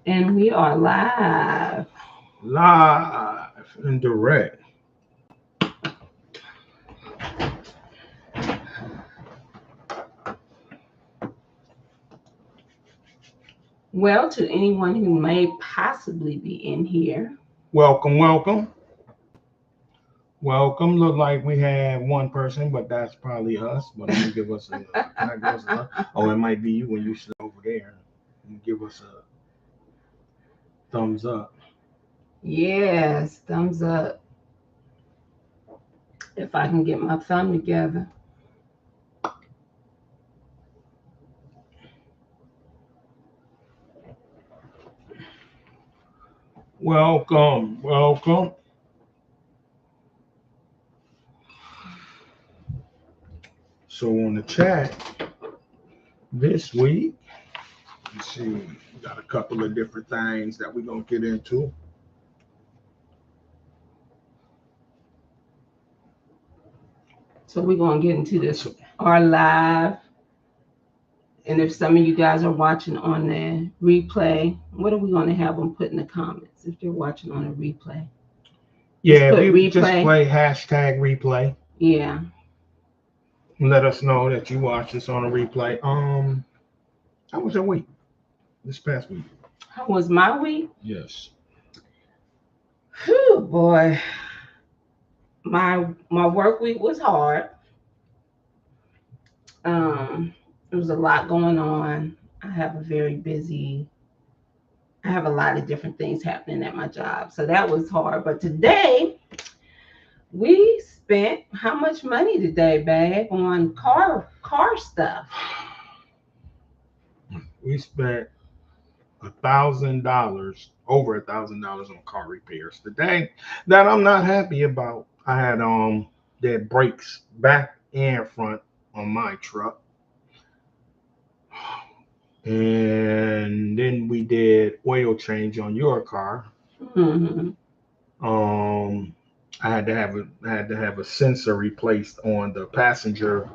And we are live. Live and direct. Well, to anyone who may possibly be in here, Welcome, welcome, welcome. Look like we had one person, but that's probably us. But I'm gonna give us a. Can I give us a? Oh, it might be you when you sit over there. You give us a thumbs up. yes, thumbs up. If I can get my thumb together. Welcome, welcome. So on the chat this week, let's see, we got a couple of different things that we're gonna get into. So we're going to get into this, our live. And if some of you guys are watching on the replay, what are we going to have them put in the comments if you're watching on a replay? Yeah, we just play hashtag replay. Yeah. Let us know that you watched this on a replay. How was your week? This past week? How was my week? Yes. Whew, boy. My work week was hard. There was a lot going on. I have a lot of different things happening at my job. So that was hard. But today we spent how much money today, babe, on car stuff? We spent $1,000, over $1,000 on car repairs today that I'm not happy about. I had dead brakes back and front on my truck. And then we did oil change on your car. Mm-hmm. I had to have a sensor replaced on the passenger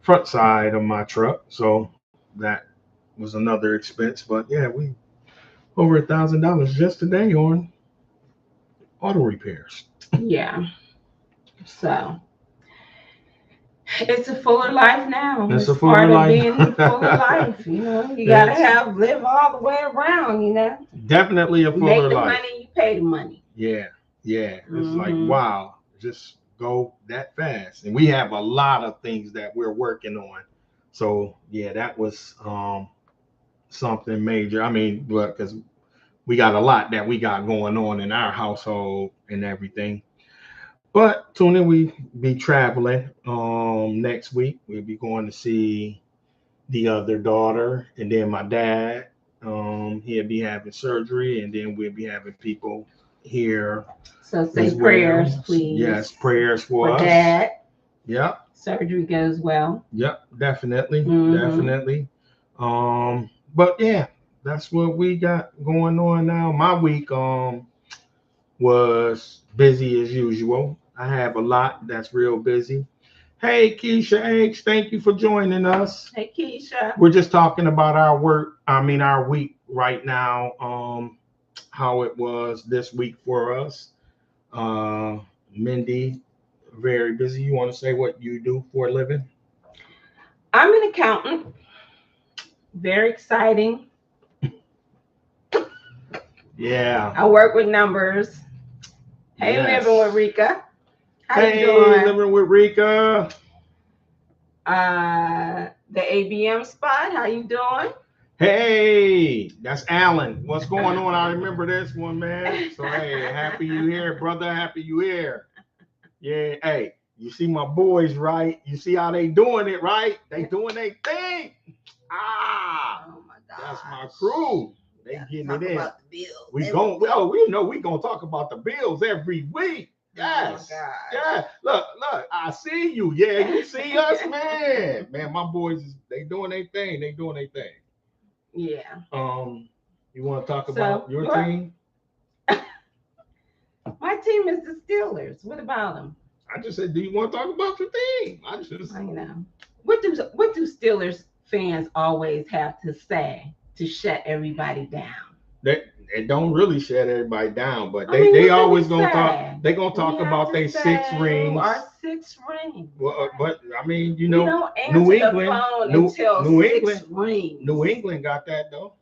front side of my truck, so that was another expense. But yeah, we over $1,000 just today on auto repairs. Yeah. So it's a fuller life now. It's a part fuller of life. being a fuller life. You know, you gotta live all the way around. You know, definitely a fuller make the life. money, you pay the money. Yeah. It's like wow, just go that fast. And we have a lot of things that we're working on. So yeah, that was something major. I mean, because we got a lot that we got going on in our household and everything. But tune in, we be traveling next week. We'll be going to see the other daughter, and then my dad. He'll be having surgery, and then we'll be having people here. So say prayers, please. Yes, prayers for us. Dad. Yep. Surgery goes well. Yep, definitely. Definitely. But yeah, that's what we got going on now. My week was busy as usual. I have a lot that's real busy. Hey, Keisha H, thank you for joining us. Hey, Keisha. We're just talking about our week right now, how it was this week for us. Mindy, very busy. You want to say what you do for a living? I'm an accountant. Very exciting. Yeah. I work with numbers. Hey, yes. Living with Rika. How you doing? Living with Rika. The ABM spot. How you doing? Hey, that's Alan. What's going on? I remember this one, man. So hey, happy you here, brother. Happy you here. Yeah. Hey, you see my boys, right? You see how they doing it, right? They doing their thing. Oh my God. That's my crew. They getting it in. About the bills. We know we gonna talk about the bills every week. Yes. Oh yeah. Look, I see you. Yeah, you see us, man. Man, my boys, they doing their thing. Yeah. You want to talk about your team? My team is the Steelers. What about them? I just said, do you want to talk about your team? I know. What do Steelers fans always have to say to shut everybody down? it don't really shut everybody down, but I mean, they what do always we gonna say? they gonna We talk have about to they six say rings. our 6 rings. Well, Right. but I mean, We don't New answer the England, phone until New six England, rings. New England got that though.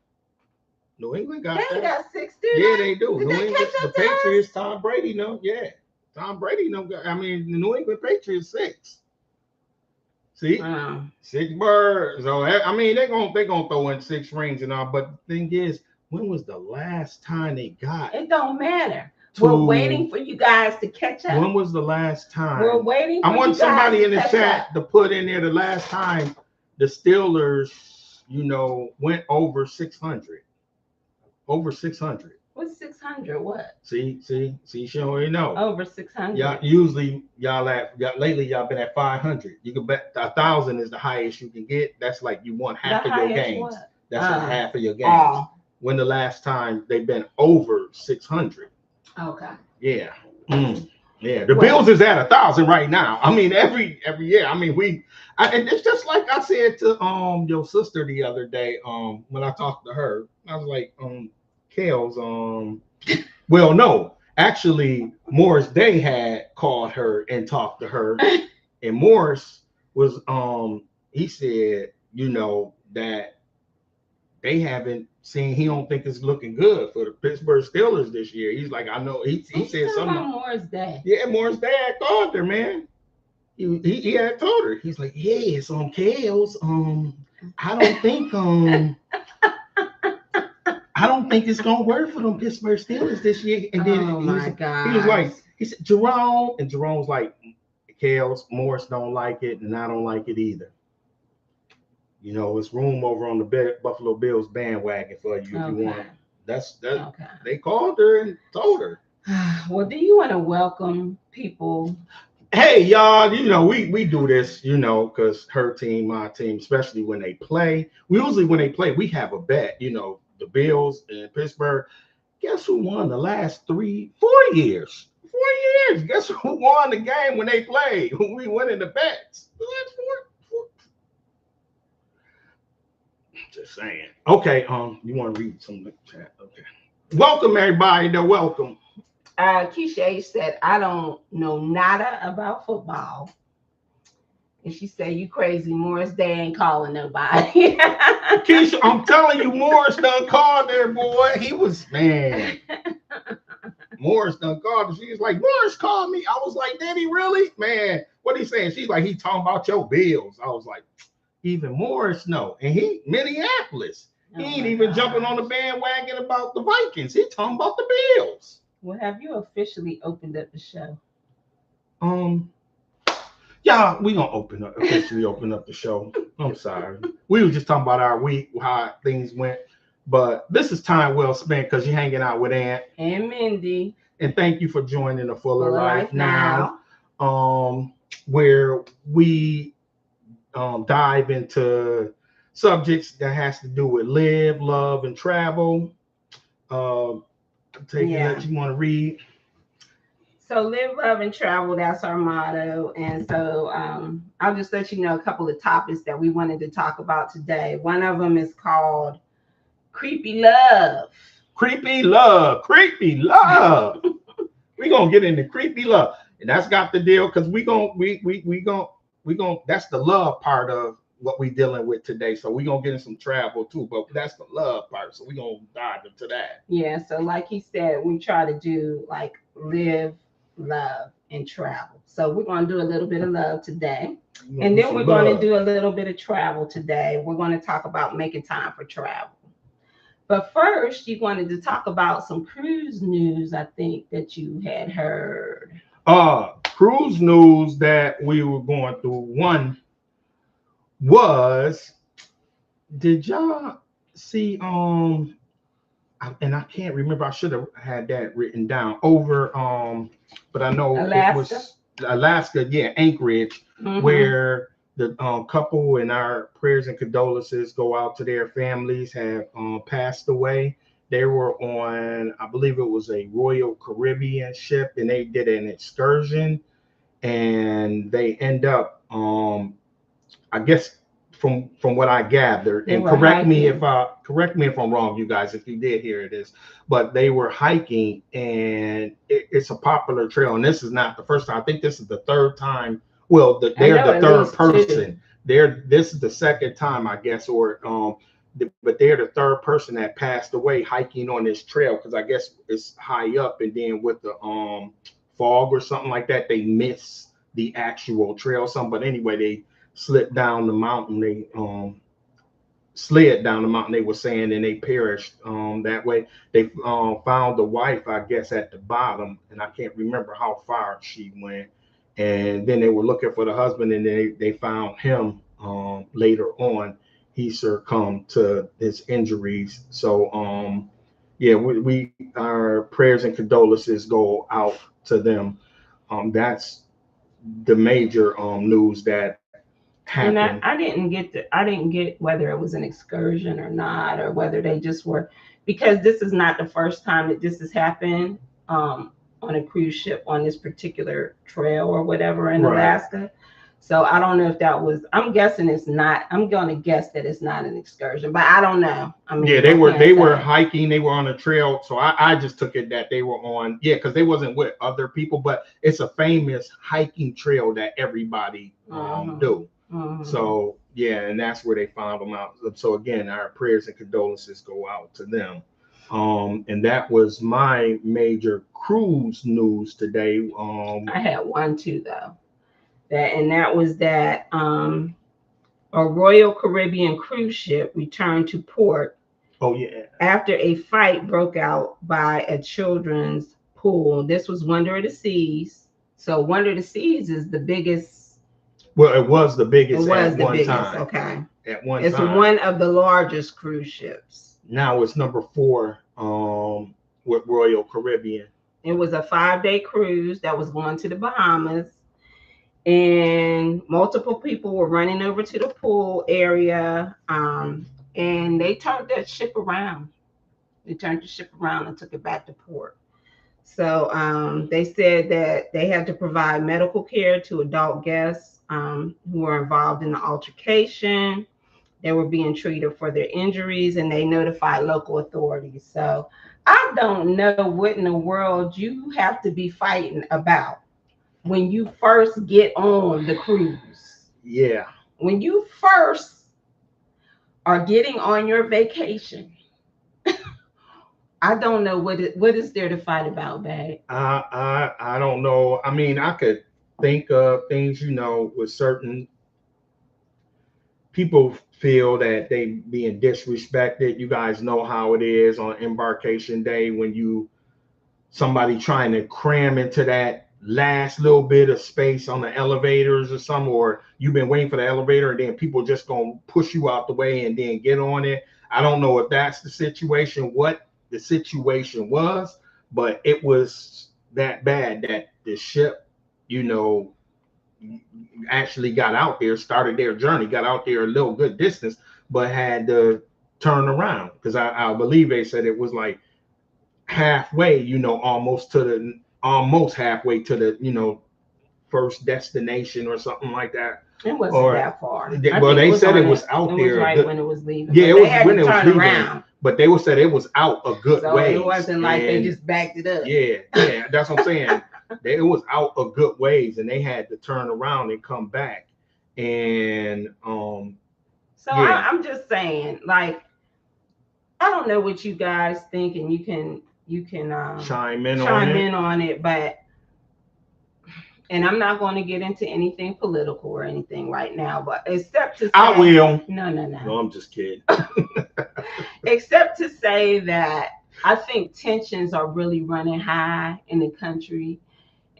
New England They got ain't that. got six, do Yeah, they they? do. Did New they England, catch the up to us? Patriots, Tom Brady, no, yeah, Tom Brady, no. I mean, the New England Patriots six. See, six birds. So I mean, they gonna throw in six rings and all. But the thing is, when was the last time they got? It don't matter. We're waiting for you guys to catch up. When was the last time? We're waiting for I want you guys somebody to in the catch chat up. to put in there the last time the Steelers, went over 600. Over 600. What's 600? What? See, she already know. Over 600. Y'all usually lately y'all been at 500. You can bet 1,000 is the highest you can get. That's like you won half of your games. What? That's half of your games. When the last time they've been over 600? Okay. Yeah. Yeah. The Bills is at 1,000 right now. I mean, every year. I mean, and it's just like I said to your sister the other day. When I talked to her, I was like, Kale's well, no, actually, Morris Day had called her and talked to her, and Morris was he said, that they haven't seen. He don't think it's looking good for the Pittsburgh Steelers this year. He's like, I know. He said something about Morris Day. Yeah, Morris Day had called her, man. He had told her. He's like, yeah, it's on Kale's. I don't think I don't think it's gonna work for them Pittsburgh Steelers this year. And then he was like, he said Jerome, and Jerome's like, Kale's, Morris don't like it, and I don't like it either. It's room over on the Buffalo Bills bandwagon for you if you want. That's that. Okay. They called her and told her. Well, do you want to welcome people? Hey, y'all, we do this, because her team, my team, especially when they play. When they play, we have a bet, the Bills in Pittsburgh. Guess who won the last 4 years? 4 years. Guess who won the game when they played? We went in the bets. The last four. Just saying. Okay, you want to read some of the chat? Okay. Welcome, everybody. They're welcome. Keisha said, I don't know nada about football. And she said, you crazy. Morris Day ain't calling nobody. Keisha, I'm telling you, Morris done called there, boy. He was, man. Morris done called. She was like, Morris called me. I was like, did he really? Man, what he saying? She's like, he talking about your Bills. I was like, even Morris, no. And he, Minneapolis. He ain't even jumping on the bandwagon about the Vikings. He talking about the Bills. Well, have you officially opened up the show? Yeah, we gonna officially open up the show. I'm sorry. We were just talking about our week, how things went. But this is time well spent because you're hanging out with Ant and Mindy. And thank you for joining the Fuller Life Now. Where we dive into subjects that has to do with live, love, and travel. That you want to read. So live, love, and travel, that's our motto. And so I'll just let you know a couple of topics that we wanted to talk about today. One of them is called creepy love. Creepy love. We're going to get into creepy love. And that's got the deal because that's the love part of what we're dealing with today. So we're going to get in some travel too, but that's the love part. So we're going to dive into that. Yeah. So like he said, we try to do like live, love, and travel. So we're going to do a little bit of love today. And then we're going to do a little bit of travel today. We're going to talk about making time for travel. But first, you wanted to talk about some cruise news, I think, that you had heard. Cruise news that we were going through. One was, did y'all see, and I can't remember, I should have had that written down over, but I know it was Alaska, Anchorage, where the couple and our prayers and condolences go out to their families have passed away. They were on, I believe it was a Royal Caribbean ship, and they did an excursion, and they end up, I guess, from what I gathered, They and were hiking. correct me if I'm wrong, you guys, if you did hear this, but they were hiking, and it's a popular trail, and this is not the first time. I think this is the third time. Well, I they're know the at third least person. two. This is the second time, I guess, or but they're the third person that passed away hiking on this trail because I guess it's high up, and then with the fog or something like that, they miss the actual trail. Something, but anyway, they slipped down the mountain. They slid down the mountain. They were saying, and they perished that way. They found the wife, I guess, at the bottom, and I can't remember how far she went. And then they were looking for the husband, and they found him later on. He succumbed to his injuries. So yeah, we our prayers and condolences go out to them. That's the major news that And happened. I didn't get whether it was an excursion or not, or whether they just were, because this is not the first time that this has happened on a cruise ship on this particular trail or whatever in Right. Alaska. So I don't know if that was. I'm guessing it's not. I'm going to guess that it's not an excursion, but I don't know. I Yeah, mean, I they can't were say. hiking, they were on a trail. So I just took it that they were on, yeah, because they wasn't with other people, but it's a famous hiking trail that everybody Hmm. do. Hmm. So yeah, and that's where they found them out. So again, our prayers and condolences go out to them. And that was my major cruise news today. I had one too though. That was that a Royal Caribbean cruise ship returned to port Oh yeah. after a fight broke out by a children's pool. This was Wonder of the Seas. So Wonder of the Seas is the biggest. Well, it was the It biggest was at the one biggest. time. Okay, At one it's time. one of the largest cruise ships. Now it's number four with Royal Caribbean. It was a 5 day cruise that was going to the Bahamas, and multiple people were running over to the pool area, and they turned that ship around. They turned the ship around and took it back to port. So they said that they had to provide medical care to adult guests who were involved in the altercation. They were being treated for their injuries, and they notified local authorities. So I don't know what in the world you have to be fighting about when you first get on the cruise. Yeah. When you first are getting on your vacation, I don't know what is there to fight about, babe. I don't know. I mean, I could think of things, with certain people feel that they being disrespected. You guys know how it is on embarkation day when somebody trying to cram into that last little bit of space on the elevators or something, or you've been waiting for the elevator and then people just gonna push you out the way and then get on it. I don't know if that's the situation, what the situation was, but it was that bad that the ship, you know, actually got out there, started their journey, got out there a little good distance, but had to turn around because I believe they said it was like halfway, almost halfway to the, first destination or something like that. It wasn't Or that far. I well, think it they was said it on was it. It out was there a right good, when it was leaving, yeah, but it they was had when to it was turn leaving, around. but they said it was out a good So it ways. wasn't like they And just backed it up. yeah, that's what I'm saying. It was out a good ways, and they had to turn around and come back. And So yeah, I'm just saying, like, I don't know what you guys think, and you can chime in on chime it. in on it, but and I'm not going to get into anything political or anything right now, but except to I say, will. no, no, No, no, I'm just kidding. except to say that I think tensions are really running high in the country.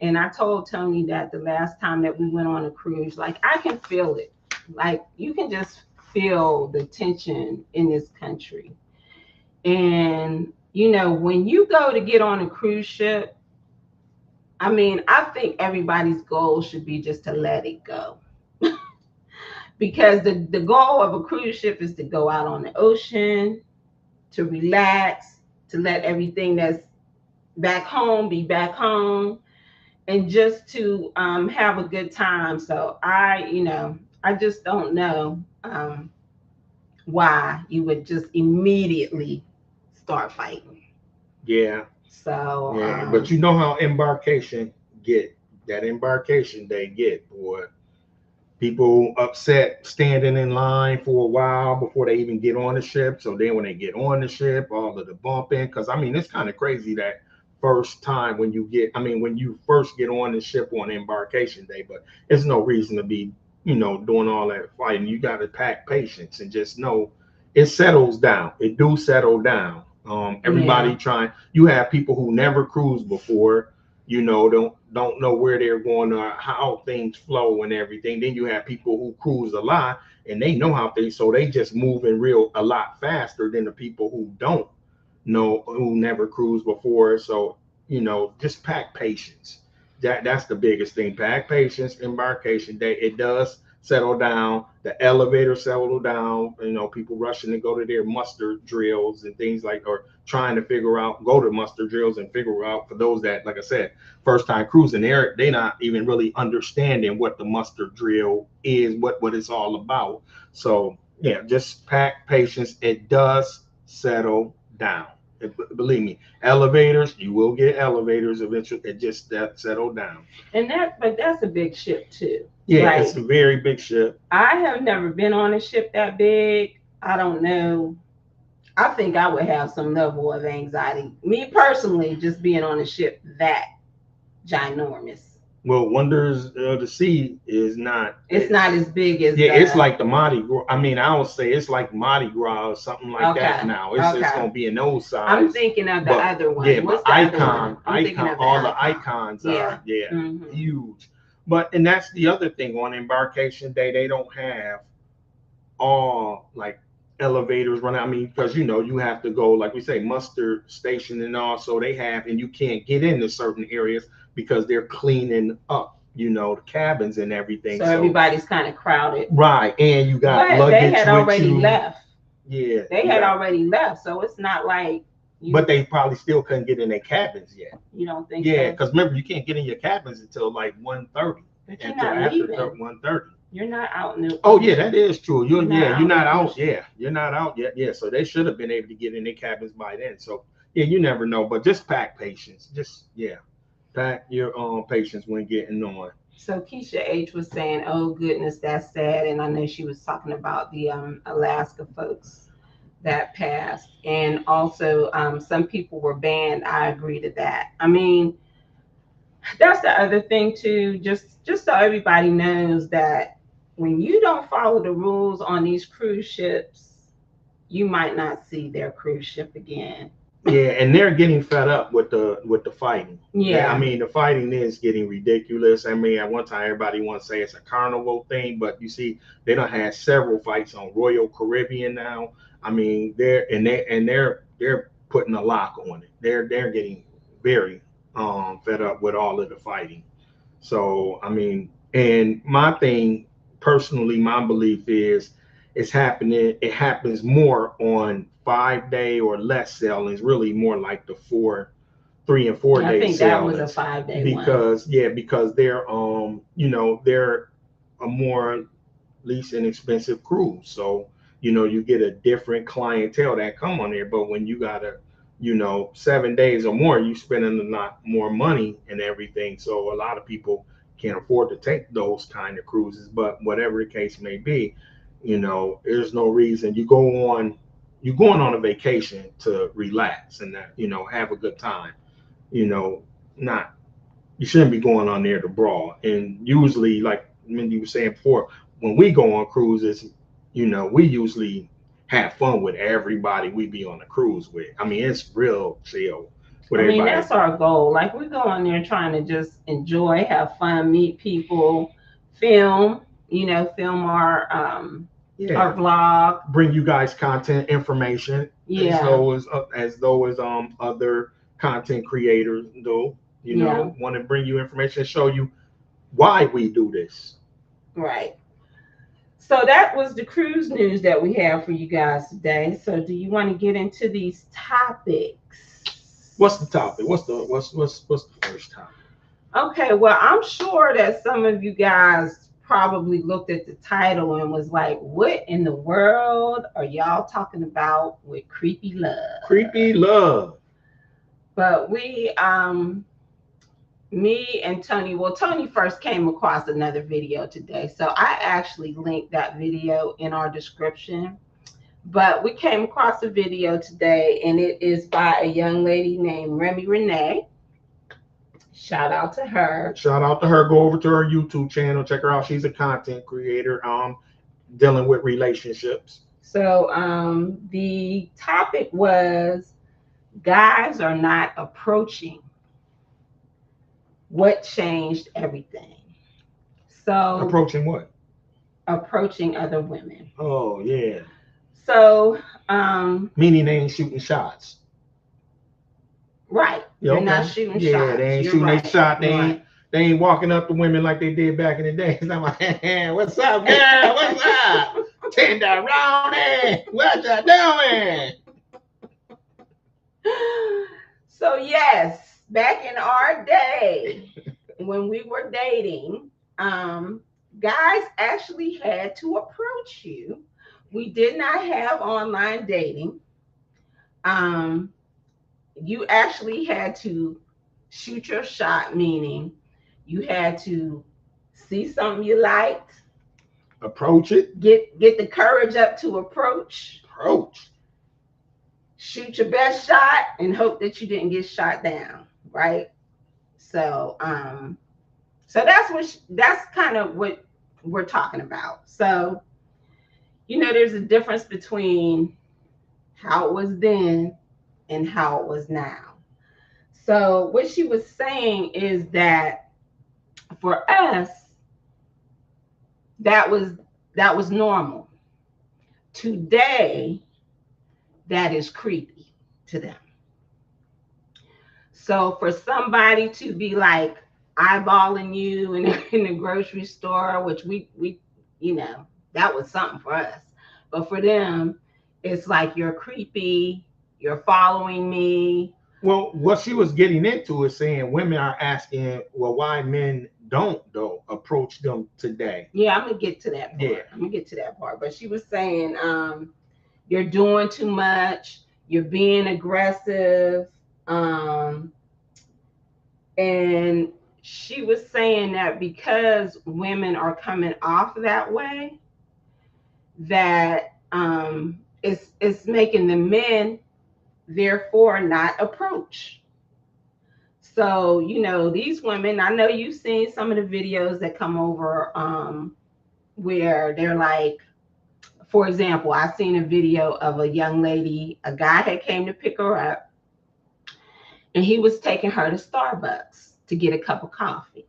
And I told Tony that the last time that we went on a cruise, like I can feel it. Like you can just feel the tension in this country. And, when you go to get on a cruise ship, I mean, I think everybody's goal should be just to let it go. Because the goal of a cruise ship is to go out on the ocean, to relax, to let everything that's back home be back home, and just to have a good time. So I just don't know. um, why you would just immediately start fighting. Yeah, So, yeah. But you know how embarkation get that embarkation they get, boy. People upset standing in line for a while before they even get on the ship. So then when they get on the ship, all of the bumping, because I mean, it's kind of crazy that first time when you get, I mean, when you first get on the ship on embarkation day, but there's no reason to be, doing all that fighting. You got to pack patience and just know it settles down. It do settle down. yeah. Everybody trying, you have people who never cruised before, don't know where they're going or how things flow and everything. Then you have people who cruise a lot and they know how things, so they just moving real a lot faster than the people who don't know, who never cruised before. So just pack patience. That's the biggest thing. Pack patience. Embarkation day, it does settle down. The elevator settle down. People rushing to go to their muster drills and things like, or trying to figure out, go to muster drills and figure out, for those that, like I said, first time cruising, they not even really understanding what the muster drill is, what it's all about. So yeah, just pack patience. It does settle down. Believe me, elevators, you will get elevators eventually. It just that settle down. But that's a big ship too. Yeah, Like, it's a very big ship. I have never been on a ship that big. I don't know. I think I would have some level of anxiety. Me personally, just being on a ship that ginormous. Well, Wonders of the Sea is not. It's not as big as Yeah, it's the. like the Mardi Gras. I mean, I would say it's like Mardi Gras or something like that. Okay. Now it's Okay. gonna be in those I'm size. thinking of the But other one. yeah, What's but the other one? I'm thinking icon, of the all the icon. icons Yeah. are Mm-hmm. huge. But and that's the other thing on embarkation day, they don't have all like elevators run. I mean, because you have to go, like we say, muster station, and also they have, and you can't get into certain areas because they're cleaning up, the cabins and everything. So So everybody's kind of crowded. right, and you got But they luggage had with already you. left. Yeah, They you had got. already left, so it's not like But they probably still couldn't get in their cabins yet. You don't think Yeah, so? because remember, you can't get in your cabins until like 1:30. But you're Until not after leaving. 1:30. You're not out in the. Oh yeah, that is true. You're not out. Ocean. Yeah, you're not out yet. Yeah, so they should have been able to get in their cabins by then. So yeah, you never know. But just pack patience. Just pack your patience when getting on. So Keisha H was saying, "Oh goodness, that's sad," and I know she was talking about the Alaska folks that passed, and also some people were banned. I agree to that. I mean, that's the other thing too. Just so everybody knows that when you don't follow the rules on these cruise ships, you might not see their cruise ship again. Yeah, and they're getting fed up with the fighting. I Yeah. mean, the fighting is getting ridiculous. I mean, at one time everybody wants to say it's a carnival thing, but you see, they don't have several fights on Royal Caribbean now. I mean, they're putting a lock on it. They're getting very fed up with all of the fighting. So I mean, and my thing personally, my belief is it's happening. It happens more on 5 day or less sailings. Really, more like the 3 and 4 day I think that was a sailings. 5 day one. Because they're they're a more least inexpensive cruise. So you get a different clientele that come on there. But when you got a 7 days or more, you spending a lot more money and everything. So a lot of people can't afford to take those kind of cruises. But whatever the case may be, there's no reason. You're going on a vacation to relax and have a good time. Not you shouldn't be going on there to brawl. And usually, like Mindy was saying before, when we go on cruises, we usually have fun with everybody we be on a cruise with. I mean, it's real chill with I mean, everybody. that's our goal. Like, we go on there trying to just enjoy, have fun, meet people, film, film our Yeah, vlog. bring you guys content information Yeah. as though as other content creators do. Yeah. Want to bring you information, show you why we do this. Right. So that was the cruise news that we have for you guys today. So do you want to get into these topics? What's the topic? What's the first topic? Okay, well, I'm sure that some of you guys probably looked at the title and was like, what in the world are y'all talking about with creepy love? Creepy love. But me and Tony, well, Tony first came across another video today. So I actually linked that video in our description. But we came across a video today, and it is by a young lady named Remy Renee. Shout out to her. Shout out to her. Go over to her YouTube channel. Check her out. She's a content creator dealing with relationships. So the topic was guys are not approaching. What changed everything? So approaching what? Approaching other women. Oh yeah. So meaning they ain't shooting shots. Right. They're not shooting shots. Yeah, they ain't shooting a shot. They ain't walking up to women like they did back in the day. I'm like, hey, what's up, girl? What's up? Tenderoni, what you doing? So yes, back in our day, when we were dating, guys actually had to approach you. We did not have online dating. You actually had to shoot your shot, meaning you had to see something you liked, approach it, get the courage up to approach, shoot your best shot, and hope that you didn't get shot down, right? So that's kind of what we're talking about. So there's a difference between how it was then and how it was now. So what she was saying is that for us, that was normal. Today, that is creepy to them. So for somebody to be like eyeballing you in the grocery store, which we that was something for us. But for them, it's like you're creepy, you're following me. Well, what she was getting into is saying women are asking, well, why men don't approach them today. Yeah, I'm gonna get to that part. Yeah. I'm gonna get to that part. But she was saying, you're doing too much, you're being aggressive. And she was saying that because women are coming off that way, that it's making the men therefore not approach. So these women, I know you've seen some of the videos that come over where they're like, for example, I seen a video of a young lady, a guy had came to pick her up, and he was taking her to Starbucks to get a cup of coffee.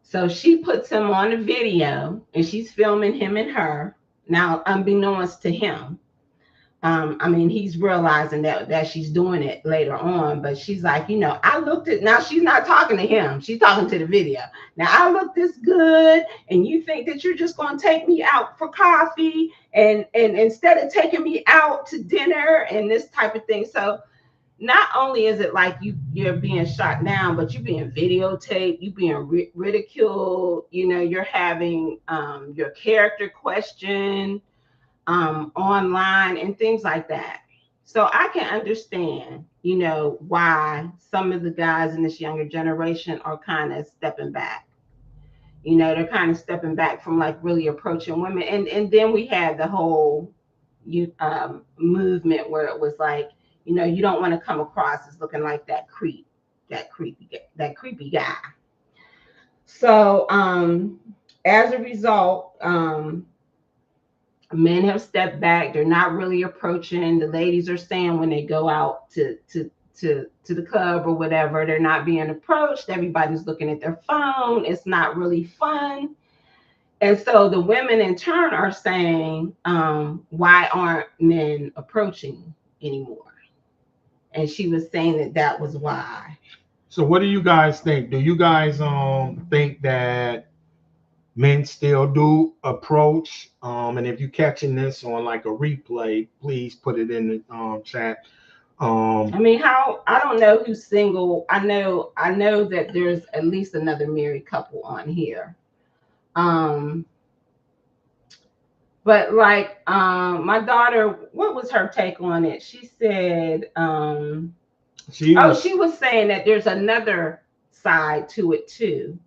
So she puts him on a video, and she's filming him and her. Now, unbeknownst to him, he's realizing that she's doing it later on, but she's like, I looked at, now she's not talking to him. She's talking to the video. Now I look this good, and you think that you're just going to take me out for coffee and instead of taking me out to dinner and this type of thing. So not only is it like you're being shot down, but you're being videotaped, you're being ridiculed, you're having your character questioned online and things like that. So I can understand, why some of the guys in this younger generation are kind of stepping back. They're kind of stepping back from like really approaching women. And then we had the whole movement where it was like, you don't want to come across as looking like that creepy guy. So as a result, men have stepped back. They're not really approaching. The ladies are saying when they go out to the club or whatever, they're not being approached. Everybody's looking at their phone. It's not really fun. And so the women in turn are saying, why aren't men approaching anymore? And she was saying that was why. So what do you guys think? Do you guys think that men still do approach? And if you're catching this on like a replay, please put it in the chat. I don't know who's single. I know that there's at least another married couple on here. Um, but like my daughter, what was her take on it? She said, She oh, was she was saying that there's another side to it too.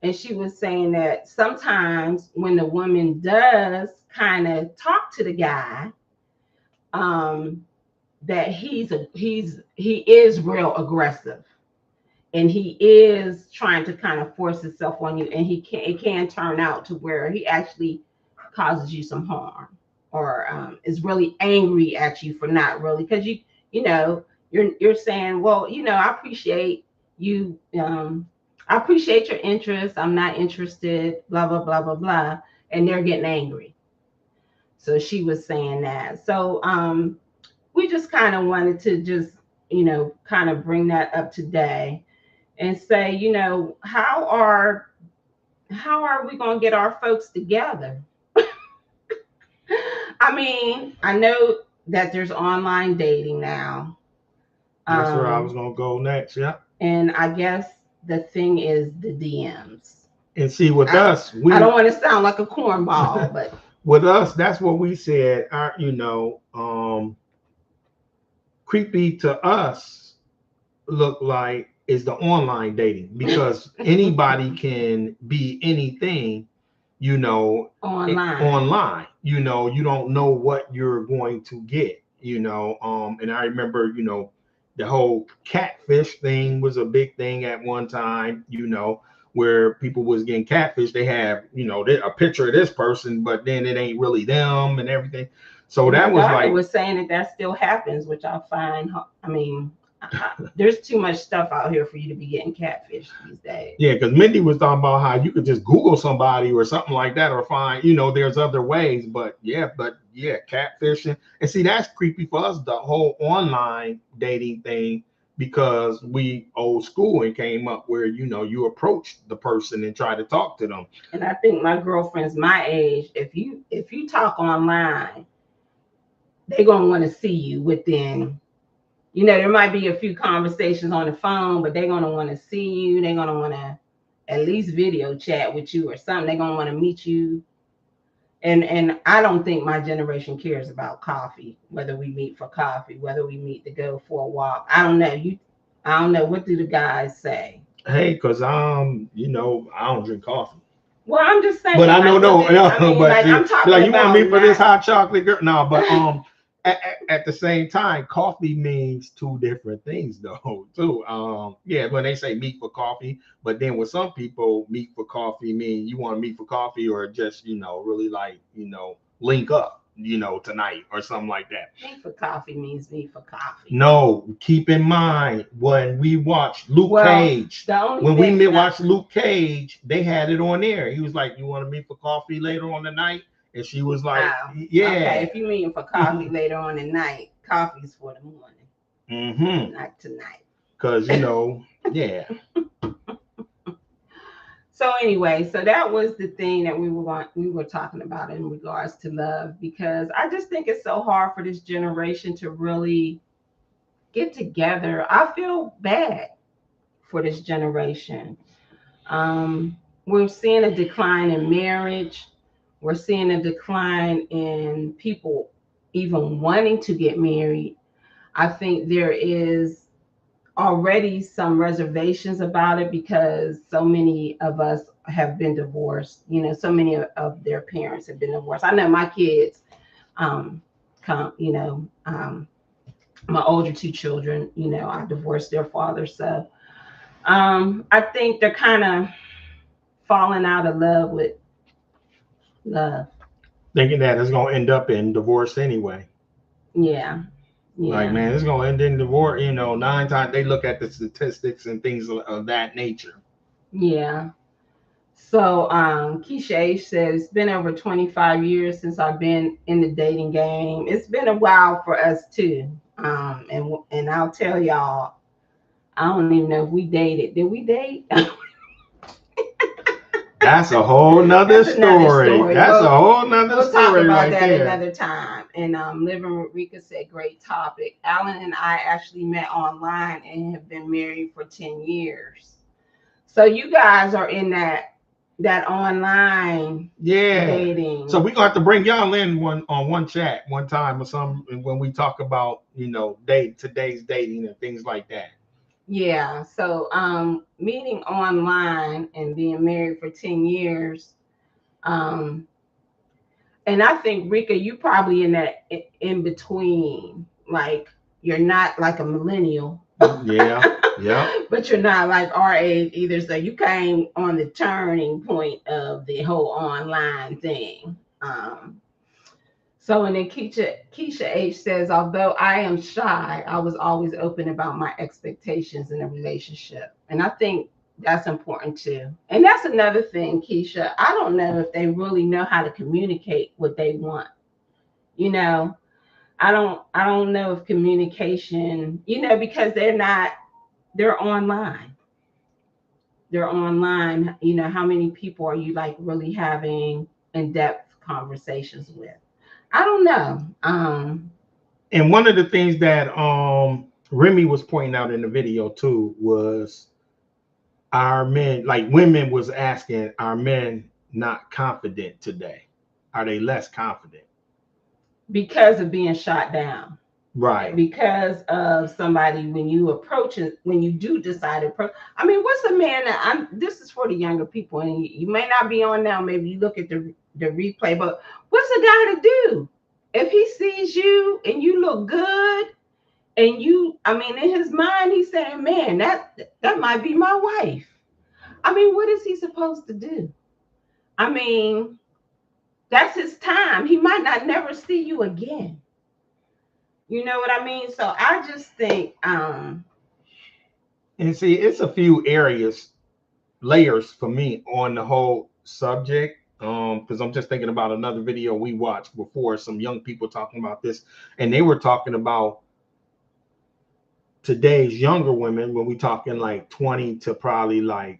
And she was saying that sometimes when the woman does kind of talk to the guy, um, that he is real aggressive, and he is trying to kind of force himself on you, and it can turn out to where he actually causes you some harm, or is really angry at you for not really, because you know you're saying, well, I appreciate you, I appreciate your interest, I'm not interested, blah blah blah blah blah, and they're getting angry. So she was saying that. So we just kind of wanted to just kind of bring that up today and say, how are we going to get our folks together? I mean, I know that there's online dating now. That's where I was gonna go next. Yeah. And I guess the thing is the DMs. And see, with us, I don't want to sound like a cornball, but with us, that's what we said. Creepy to us look like is the online dating, because anybody can be anything, online. You don't know what you're going to get, and I remember, the whole catfish thing was a big thing at one time, where people was getting catfish. They have, a picture of this person, but then it ain't really them and everything. So my that was daughter like, was saying that still happens, which I find, I mean, there's too much stuff out here for you to be getting catfish these days. yeah, because Mindy was talking about how you could just Google somebody or something like that, or find, there's other ways. But yeah, catfishing. And see, that's creepy for us, the whole online dating thing, because we old school and came up where, you approach the person and try to talk to them. And I think my girlfriends my age, if you talk online, they're gonna want to see you within. There might be a few conversations on the phone, but they're gonna want to see you. They're gonna want to at least video chat with you or something. They're gonna want to meet you. And I don't think my generation cares about coffee, whether we meet for coffee, whether we meet to go for a walk. I don't know. I don't know. What do the guys say? Hey, because I don't drink coffee. Well, I'm just saying. But I know, no, I mean, but like, I'm talking like, you want about me for this not. hot chocolate girl? No, but at the same time, coffee means two different things, though. Too. Yeah, when they say meet for coffee, but then with some people, meet for coffee mean you want to meet for coffee, or just really like link up. Tonight or something like that. Meet for coffee means meet for coffee. No, keep in mind when we watched Luke Cage. When we watched Luke Cage, they had it on there. He was like, "You want to meet for coffee later on the night?" And she was like, "Yeah." Okay, if you mean for coffee later on at night, coffee's for the morning, not tonight. Because yeah. So anyway, so that was the thing that we were talking about in regards to love, because I just think it's so hard for this generation to really get together. I feel bad for this generation. We're seeing a decline in marriage. We're seeing a decline in people even wanting to get married. I think there is already some reservations about it, because so many of us have been divorced. So many of their parents have been divorced. I know my kids, come, my older two children, I divorced their father. So I think they're kind of falling out of love with love. Thinking that it's going to end up in divorce anyway. Yeah. Like, man, it's going to end in divorce. 9 times they look at the statistics and things of that nature. Yeah. So Keisha says, it's been over 25 years since I've been in the dating game. It's been a while for us too. And I'll tell y'all, I don't even know if we dated. Did we date? That's a whole nother story. That's a whole nother we'll story. Talk about right that there. Another time. And Living with Rika said, great topic. Alan and I actually met online and have been married for 10 years. So you guys are in that that online Yeah. dating. So we're gonna have to bring y'all in one chat one time or something when we talk about, today's dating and things like that. Yeah. So meeting online and being married for 10 years. Um and I think Rika, you probably in that in between. Like you're not like a millennial. Yeah. Yeah. But you're not like our age either. So you came on the turning point of the whole online thing. So and then Keisha H says, although I am shy, I was always open about my expectations in a relationship. And I think that's important too. And that's another thing, Keisha. I don't know if they really know how to communicate what they want. You know, I don't know if communication, because they're online. They're online. How many people are you like really having in-depth conversations with? I don't know. And one of the things that Remy was pointing out in the video too was our men, like women was asking, are men not confident today? Are they less confident? Because of being shot down. Right. Because of somebody when you approach it, when you do decide to approach. I mean, what's a man that this is for the younger people, and you may not be on now, maybe you look at the replay, but what's a guy to do? If he sees you and you look good and in his mind he's saying, man, that might be my wife. I mean, what is he supposed to do? I mean, that's his time. He might not never see you again. You know what I mean? So I just think, And see, it's a few layers for me on the whole subject. Because I'm just thinking about another video we watched before, some young people talking about this, and they were talking about today's younger women when we talking like 20 to probably like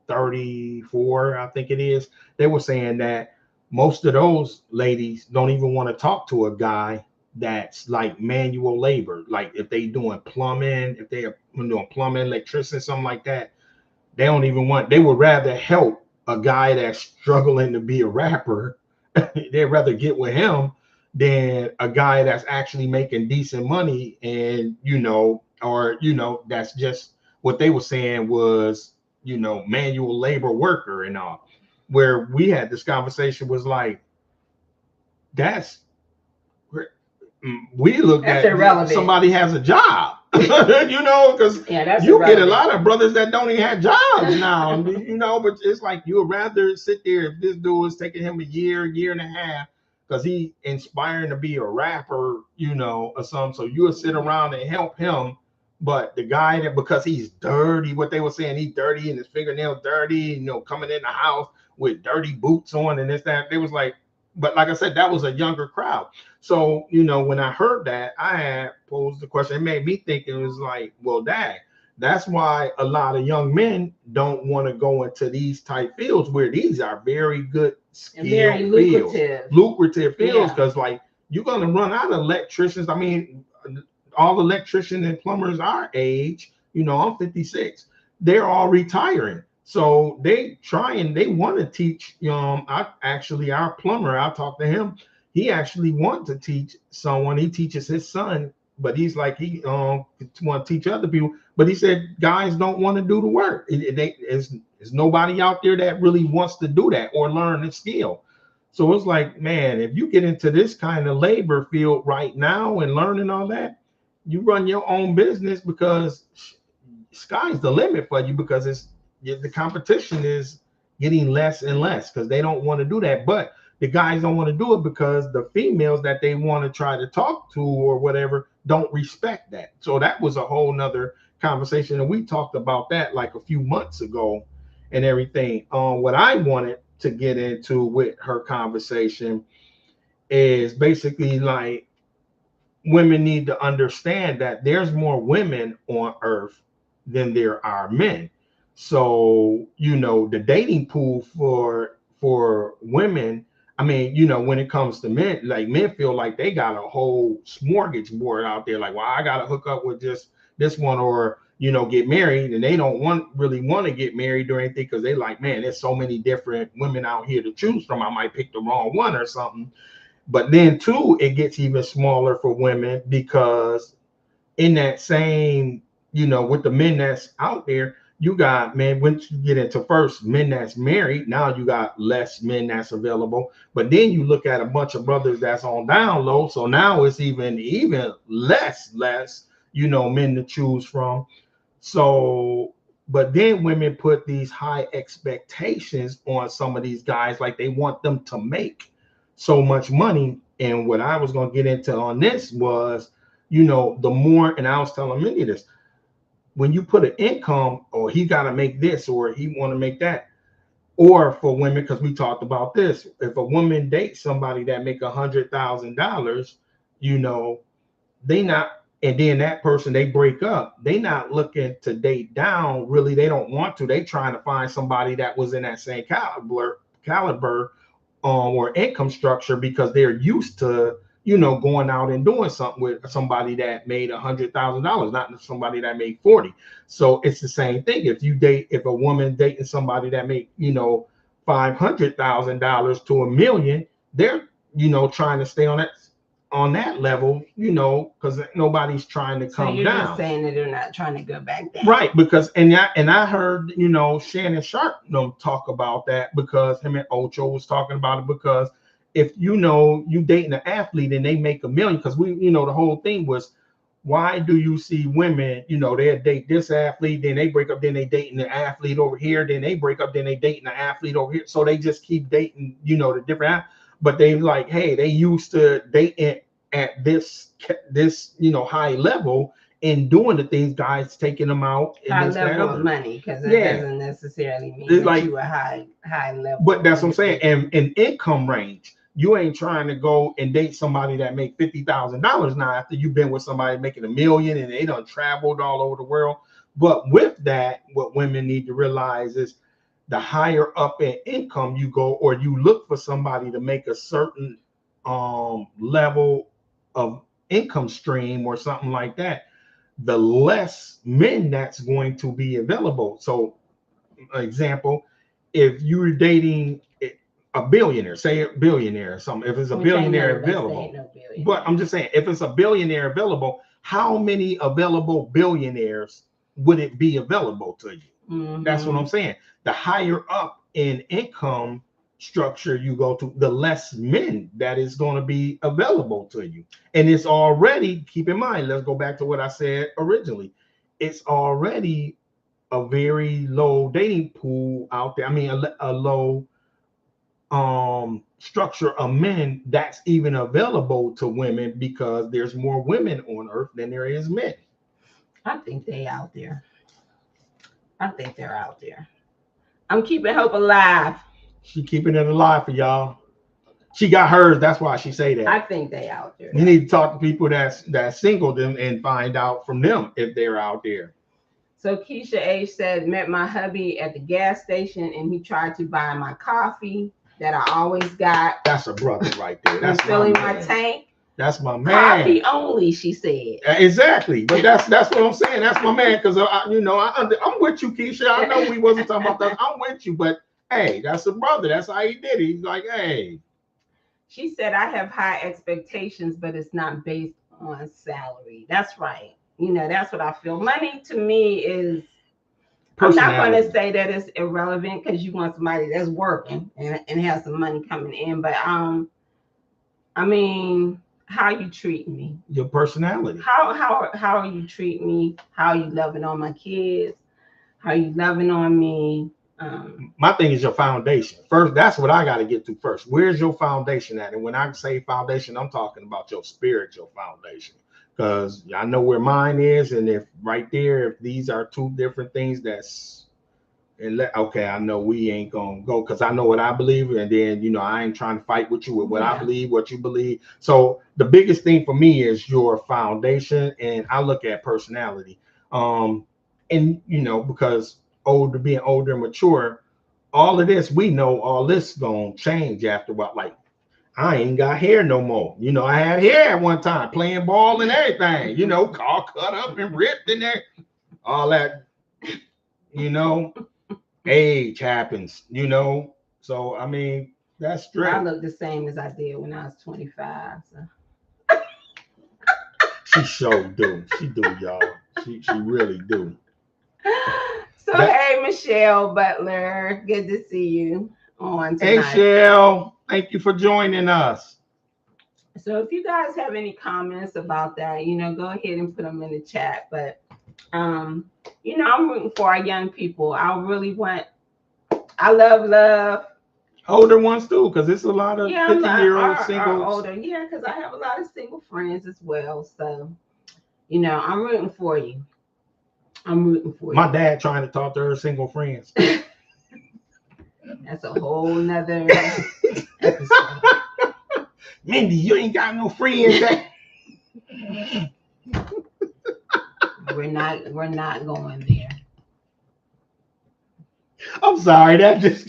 34, I think it is. They were saying that most of those ladies don't even want to talk to a guy that's like manual labor. Like if they doing plumbing, if they are doing plumbing, electrician, something like that, they don't even want, they would rather help a guy that's struggling to be a rapper. They'd rather get with him than a guy that's actually making decent money, and or that's just what they were saying was, manual labor worker and all. Where we had this conversation was like, that's we looked that's at irrelevant. somebody has a job, because that's you get a irrelevant. lot of brothers that don't even have jobs now, but it's like you would rather sit there if this dude is taking him a year and a half because he inspiring to be a rapper, or something. So you would sit around and help him. But the guy that, because he's dirty, what they were saying, he's dirty and his fingernails dirty, coming in the house with dirty boots on and this, that, they was like, but like I said, that was a younger crowd. So, when I heard that, I had posed the question. It made me think, it was like, well, dang, that's why a lot of young men don't want to go into these type fields where these are very good skilled very lucrative fields, Yeah. because like you're going to run out of electricians. I mean, all electricians and plumbers our age, I'm 56, they're all retiring. So they want to teach. Our plumber, I talked to him. He actually wants to teach someone. He teaches his son, but he's like, he want to teach other people. But he said guys don't want to do the work. There's nobody out there that really wants to do that or learn the skill. So it's like, man, if you get into this kind of labor field right now and learning all that, you run your own business, because sky's the limit for you, because the competition is getting less and less because they don't want to do that. But the guys don't want to do it because the females that they want to try to talk to or whatever don't respect that. So that was a whole nother conversation, and we talked about that like a few months ago and everything. What I wanted to get into with her conversation is basically like, women need to understand that there's more women on earth than there are men. So, the dating pool for women, I mean, when it comes to men, like men feel like they got a whole smorgasbord out there. Like, well, I gotta hook up with this one, or get married, and they don't really want to get married or anything because they like, man, there's so many different women out here to choose from. I might pick the wrong one or something. But then too, it gets even smaller for women because in that same, with the men that's out there, you got, man, once you get into first men that's married, now you got less men that's available. But then you look at a bunch of brothers that's on down low. So now it's even less, men to choose from. So, but then women put these high expectations on some of these guys, like they want them to make so much money. And what I was going to get into on this was, the more, and I was telling Mindy this, when you put an income, or he got to make this, or he want to make that, or for women, because we talked about this, if a woman dates somebody that make $100,000, they not, and then that person, they break up, they not looking to date down, really. They don't want to. They trying to find somebody that was in that same caliber or income structure, because they're used to, going out and doing something with somebody that made $100,000, not somebody that made 40. So it's the same thing. If a woman dating somebody that make, $500,000 to $1 million, they're, trying to stay on that level, because nobody's trying to come down. So you're just saying that they're not trying to go back down, right? Because and I heard Shannon Sharp talk about that, because him and Ocho was talking about it. Because if you dating an athlete and they make $1 million, because we the whole thing was, why do you see women, they date this athlete, then they break up, then they dating the athlete over here, then they break up, then they dating the athlete over here. So they just keep dating, the different. But they like, hey, they used to dating at this high level and doing the things, guys taking them out. High level of money, because it doesn't necessarily mean that like, you a high level. But that's what I'm saying. And income range. You ain't trying to go and date somebody that make $50,000 now after you've been with somebody making $1 million and they done traveled all over the world. But with that, what women need to realize is, the higher up in income you go, or you look for somebody to make a certain level of income stream or something like that, the less men that's going to be available. So, example, if you're dating a billionaire, say a billionaire or something, if it's a billionaire available, but I'm just saying, if it's a billionaire available, how many available billionaires would it be available to you? Mm-hmm. That's what I'm saying. The higher up in income structure you go to, the less men that is going to be available to you. And it's already, keep in mind, let's go back to what I said originally. It's already a very low dating pool out there. I mean, a low structure of men that's even available to women, because there's more women on earth than there is men. I think they out there. I think they're out there. I'm keeping hope alive. She keeping it alive for y'all. She got hers. That's why she say that. I think they out there. You need to talk to people that's single and find out from them if they're out there. So Keisha H said, met my hubby at the gas station and he tried to buy my coffee that I always got. That's a brother right there. That's filling my tank. That's my man. Coffee only, she said. Exactly. But that's what I'm saying. That's my man. Because I'm with you, Keisha. I know we wasn't talking about that. I'm with you, but hey, that's a brother. That's how he did it. He's like, hey. She said, I have high expectations, but it's not based on salary. That's right. That's what I feel. Money to me is, I'm not going to say that it's irrelevant, because you want somebody that's working and has some money coming in. But I mean, how you treat me, your personality, how you treat me, how you loving on my kids, how you loving on me. My thing is your foundation. First, that's what I got to get to first. Where's your foundation at? And when I say foundation, I'm talking about your spiritual foundation, because I know where mine is. And if right there, if these are two different things, okay, I know we ain't gonna go, because I know what I believe, and then I ain't trying to fight with you with what I believe, what you believe. So the biggest thing for me is your foundation, and I look at personality. And because being older and mature, all of this, we know all this gonna change after what. Like, I ain't got hair no more. I had hair at one time, playing ball and everything. All cut up and ripped in there. all that, you know, age happens, you know. So I mean, that's And I straight. look the same as I did when I was 25. So. She sure do. She do, y'all. She really do. So That hey, Michelle Butler, good to see you on Hey tonight. Shell, thank you for joining us. So if you guys have any comments about that, go ahead and put them in the chat. But um, I'm rooting for our young people. I love. Older ones too, because it's a lot of Yeah, 50-year-old our singles. older. Yeah, because I have a lot of single friends as well. So I'm rooting for you. I'm rooting for My you. dad trying to talk to her single friends. That's a whole nother episode. Mindy, you ain't got no friends. We're not going there. I'm sorry, that just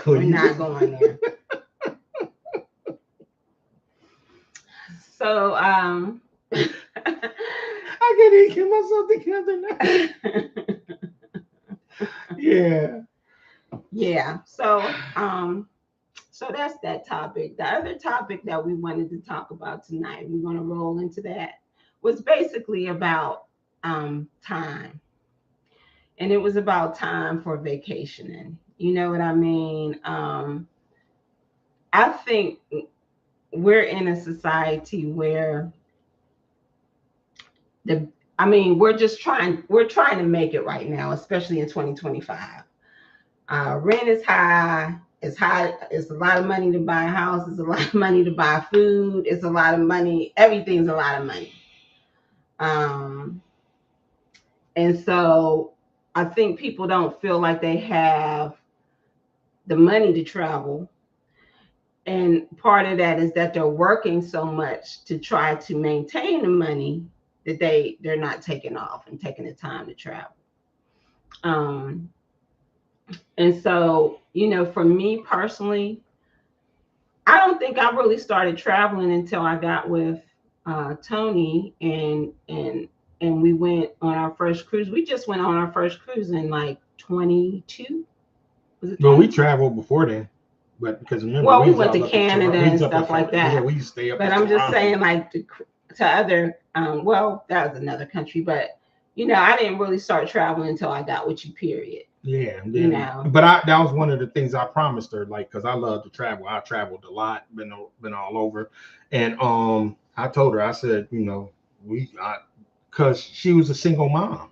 We're not going there. So I can't even get myself together now. Yeah. Yeah. So that's that topic. The other topic that we wanted to talk about tonight, we're going to roll into that, was basically about time. And it was about time for vacationing. You know what I mean? I think we're in a society where we're trying to make it right now, especially in 2025. Rent is high. It's high. It's a lot of money to buy a house. It's a lot of money to buy food. It's a lot of money. Everything's a lot of money. Um, and so I think people don't feel like they have the money to travel. And part of that is that they're working so much to try to maintain the money that they're not taking off and taking the time to travel. Um, and so, for me personally, I don't think I really started traveling until I got with Tony and we went on our first cruise. We just went on our first cruise in like 22. Was it Well, we 22? traveled before then, but because remember Well, we we was went to all up in Canada Toronto. We and was up in stuff like yeah, that. we used to stay up But in I'm just Toronto. saying, like to other, well, that was another country. But I didn't really start traveling until I got with you. Period. Yeah, then, but that was one of the things I promised her, like, because I love to travel. I traveled a lot, been all over, and I told her, I said, because she was a single mom,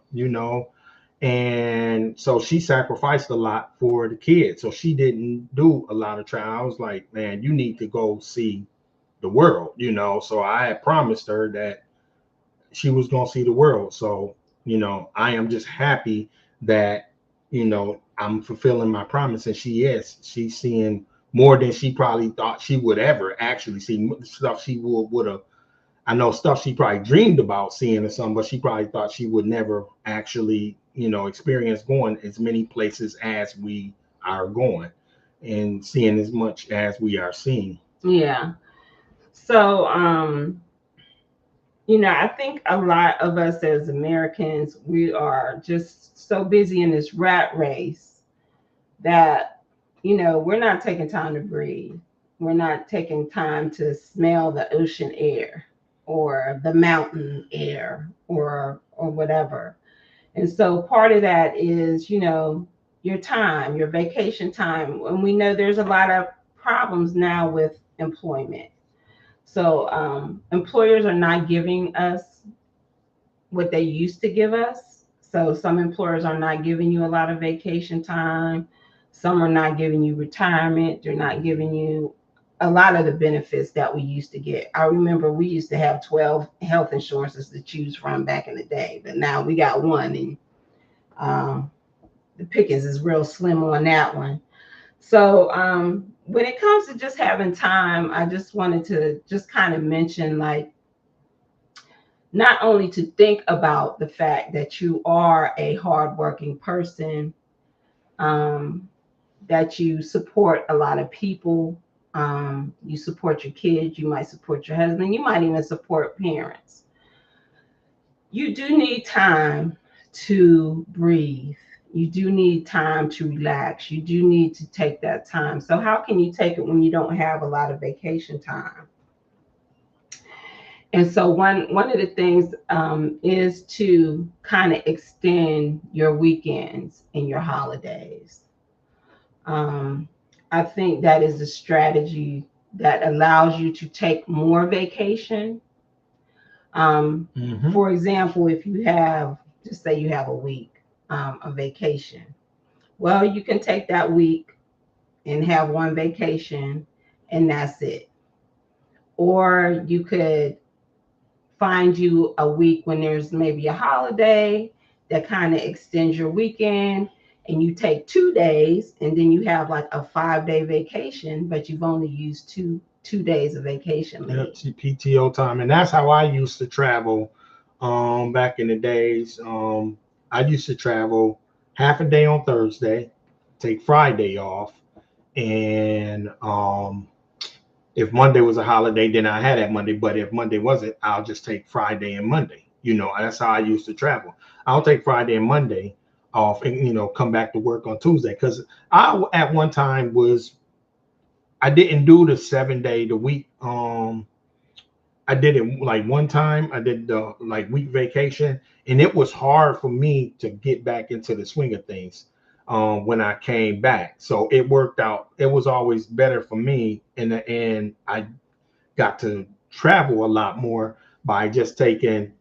and so she sacrificed a lot for the kids, so she didn't do a lot of travel. I was like, man, you need to go see the world, So I had promised her that she was gonna see the world. So, I am just happy that, I'm fulfilling my promise. And she's seeing more than she probably thought she would ever actually see. Stuff she would have, I know stuff she probably dreamed about seeing or something, but she probably thought she would never actually, experience going as many places as we are going and seeing as much as we are seeing. Yeah. So I think a lot of us as Americans, we are just so busy in this rat race that, we're not taking time to breathe. We're not taking time to smell the ocean air or the mountain air or whatever. And so part of that is, your time, your vacation time. And we know there's a lot of problems now with employment. So employers are not giving us what they used to give us. So some employers are not giving you a lot of vacation time. Some are not giving you retirement. They're not giving you a lot of the benefits that we used to get. I remember we used to have 12 health insurances to choose from back in the day, but now we got one, and um, the pickings is real slim on that one. So when it comes to just having time, I just wanted to just kind of mention, like, not only to think about the fact that you are a hardworking person, um, that you support a lot of people, you support your kids, you might support your husband, you might even support parents. you do need time to breathe. You do need time to relax. You do need to take that time. So how can you take it when you don't have a lot of vacation time? And so one of the things is to kind of extend your weekends and your holidays. Um, I think that is a strategy that allows you to take more vacation. Hmm. For example, if you have, just say you have a week of vacation, well, you can take that week and have one vacation, and that's it. Or you could find you a week when there's maybe a holiday that kind of extends your weekend, and you take 2 days, and then you have like a 5 day vacation, but you've only used two days of vacation Yep, leave. PTO time, and that's how I used to travel. Back in the days, I used to travel half a day on Thursday, take Friday off, and if Monday was a holiday, then I had that Monday. But if Monday wasn't, I'll just take Friday and Monday. That's how I used to travel. I'll take Friday and Monday off, and come back to work on Tuesday. Because I at one time was I didn't do the 7 day the week. I did it like one time. I did the like week vacation, and it was hard for me to get back into the swing of things when I came back. So it worked out. It was always better for me in the end. I got to travel a lot more by just taking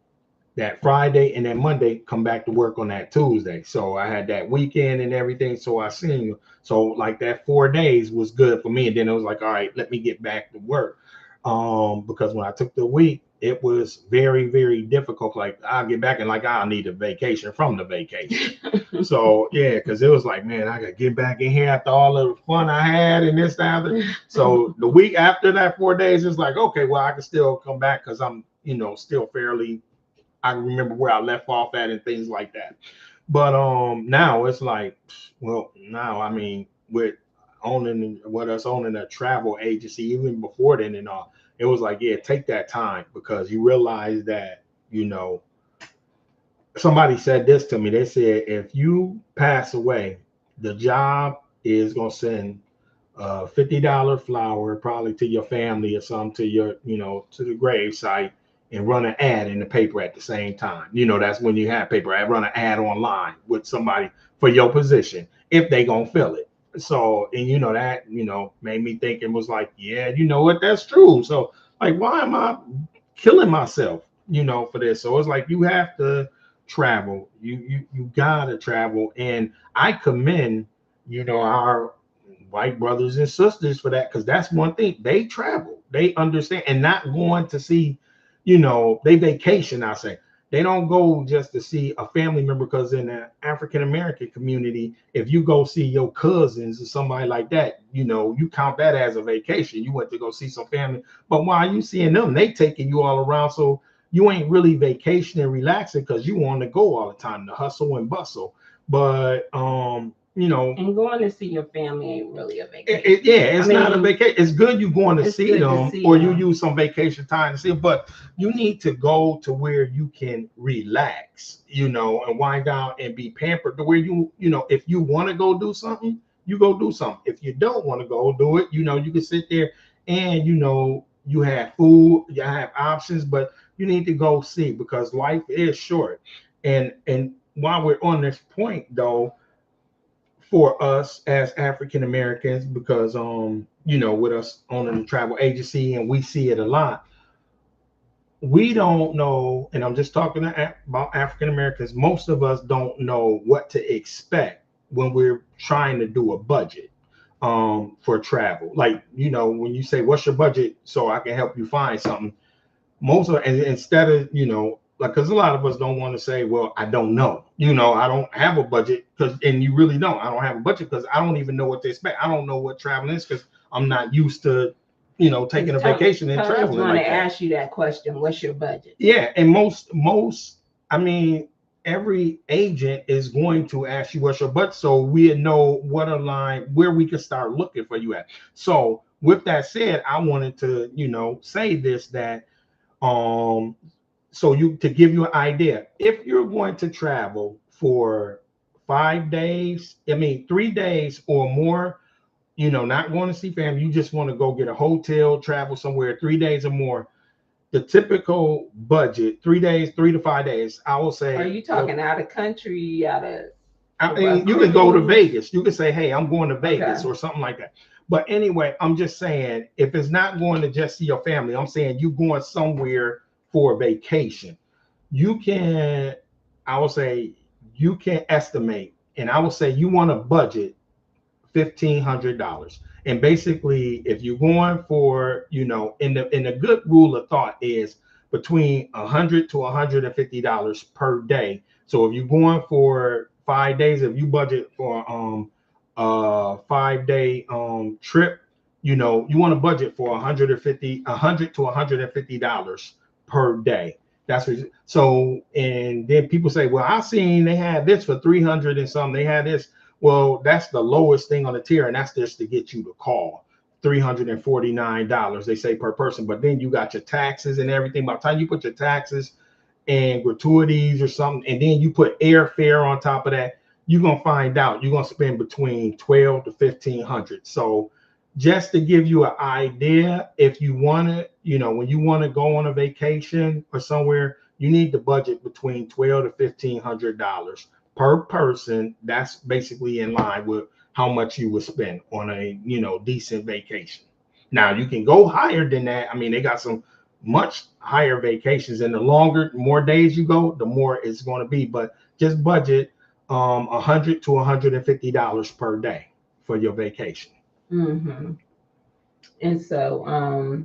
that Friday and then Monday, come back to work on that Tuesday. So I had that weekend and everything. So I seen you. So like that 4 days was good for me. And then it was like, all right, let me get back to work. Because when I took the week, it was very, very difficult. Like I'll get back and like I'll need a vacation from the vacation. So yeah, because it was like, man, I gotta get back in here after all of the fun I had and this that. So the week after that 4 days, it's like, okay, well, I can still come back because I'm, still fairly I remember where I left off at and things like that. But now it's like, well, now I mean, with us owning a travel agency, even before then and all, it was like, yeah, take that time because you realize that, somebody said this to me. They said if you pass away, the job is gonna send a $50 flower probably to your family or some to your, to the grave site and run an ad in the paper at the same time. That's when you have paper. I run an ad online with somebody for your position if they gonna fill it. So, and that, made me think it was like, yeah, you know what, that's true. So like, why am I killing myself, for this? So it's like you have to travel. You gotta travel. And I commend, our white brothers and sisters for that because that's one thing they travel, they understand, and not going to see, they vacation. I say they don't go just to see a family member because in the African American community, if you go see your cousins or somebody like that, you count that as a vacation. You went to go see some family, but while you seeing them, they taking you all around. So you ain't really vacationing, relaxing because you want to go all the time, the hustle and bustle. But And going to see your family ain't really a vacation. yeah, I it's not a mean, vacation. It's good you going to it's see good to them, see or you them. use some vacation time to see them, but you need to go to where you can relax, and wind down and be pampered to where if you want to go do something, you go do something. If you don't want to go do it, you can sit there and you have food, you have options, but you need to go see because life is short. And while we're on this point though, for us as African Americans, because with us owning a travel agency and we see it a lot, we don't know, and I'm just talking about African Americans, most of us don't know what to expect when we're trying to do a budget for travel. Like, when you say what's your budget so I can help you find something, most of and instead of like because a lot of us don't want to say, well, I don't know, I don't have a budget, because and you really don't. I don't have a budget because I don't even know what to expect. I don't know what traveling is because I'm not used to taking a vacation and Tony's traveling going to like that. ask you that question. What's your budget? Yeah, and most I mean, every agent is going to ask you what's your budget, so we know what align where we can start looking for you at. So with that said, I wanted to say this, that um so you to give you an idea, if you're going to travel for 5 days, I mean 3 days or more, not going to see family, you just want to go get a hotel, travel somewhere 3 days or more. The typical budget, 3 days, 3 to 5 days, I will Are say. you talking out of country, out of I a mean, you can go to cruise? Vegas. You can say, "Hey, I'm going to Vegas" Okay. or something like that. But anyway, I'm just saying, if it's not going to just see your family, I'm saying you going somewhere for a vacation. You can, I will say, you can estimate, and I will say you want to budget $1,500. And basically, if you're going for, in the good rule of thought is between $100 to $150 per day. So if you're going for 5 days, if you budget for a 5 day trip, you want to budget for 100 to $150 per day. That's what. So, and then people say, well, I seen they had this for 300 and something. They had this. Well, that's the lowest thing on the tier, and that's just to get you to call. $349, they say, per person. But then you got your taxes and everything. By the time you put your taxes and gratuities or something, and then you put airfare on top of that, you're gonna find out you're gonna spend between 12 to 1500. So just to give you an idea, if you want to, when you want to go on a vacation or somewhere, you need to budget between 12 to $1,500 per person. That's basically in line with how much you would spend on a decent vacation. Now you can go higher than that. I mean, they got some much higher vacations, and the longer, more days you go, the more it's going to be. But just budget $100 to $150 per day for your vacation. Mm-hmm. And so,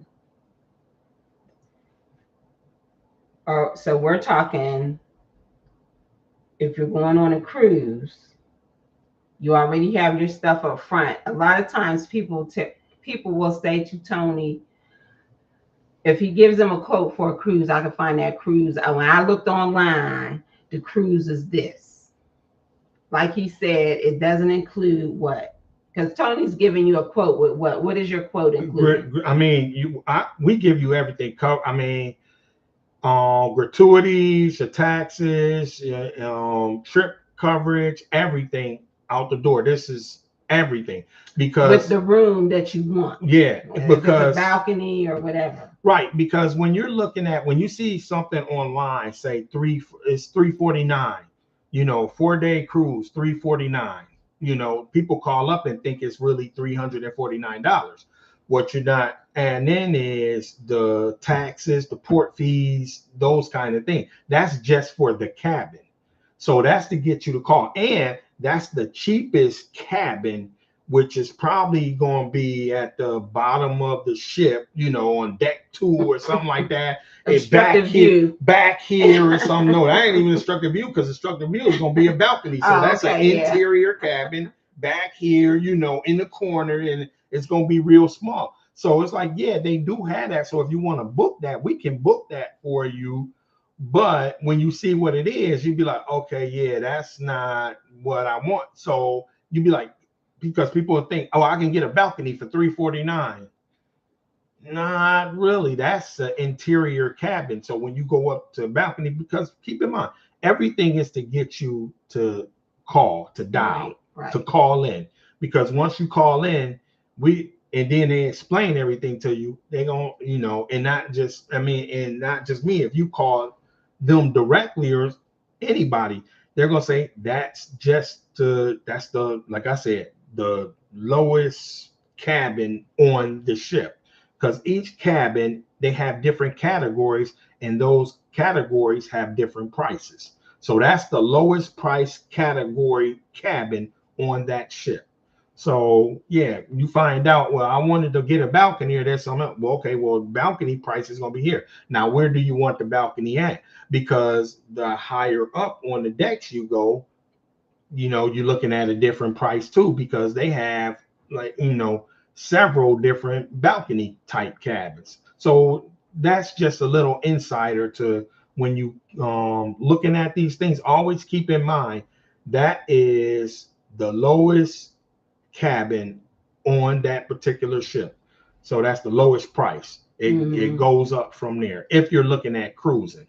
so we're talking, if you're going on a cruise, you already have your stuff up front. A lot of times people will say to Tony, if he gives them a quote for a cruise, I can find that cruise. When I looked online, the cruise is this. Like he said, it doesn't include what? Because Tony's giving you a quote with what? What is your quote including? I mean, we give you everything. I mean, gratuities, your taxes, trip coverage, everything out the door. This is everything With because the room that you want. Yeah, If it's a because balcony or whatever. right, because when you're looking at, when you see something online, say it's 349, 4 day cruise, 349, people call up and think it's really $349. What you're not, and then is the taxes, the port fees, those kind of things. That's just for the cabin. So that's to get you to call. And that's the cheapest cabin, which is probably going to be at the bottom of the ship, on deck 2 or something like that. Obstructive view. Back here or something. No, that ain't even obstructive view, because obstructive view is going to be a balcony. So that's an interior cabin back here, in the corner, and it's going to be real small. So it's like, yeah, they do have that. So if you want to book that, we can book that for you. But when you see what it is, you'd be like, okay, yeah, that's not what I want. So you'd be like, because people will think, oh, I can get a balcony for $349. Not really. That's an interior cabin. So when you go up to a balcony, because keep in mind, everything is to get you to call, to dial, right. to call in. Because once you call in, and then they explain everything to you, they're going to, and not just, and not just me. If you call them directly or anybody, they're going to say, that's like I said, the lowest cabin on the ship. Because each cabin, they have different categories, and those categories have different prices. So that's the lowest price category cabin on that ship. So yeah, you find out, well, I wanted to get a balcony or there's something. Well, okay, well, balcony price is going to be here. Now, where do you want the balcony at? Because the higher up on the decks you go, you're looking at a different price too, because they have, like, several different balcony type cabins. So that's just a little insider to, when you looking at these things, always keep in mind that is the lowest cabin on that particular ship. So that's the lowest price. It goes up from there if you're looking at cruising.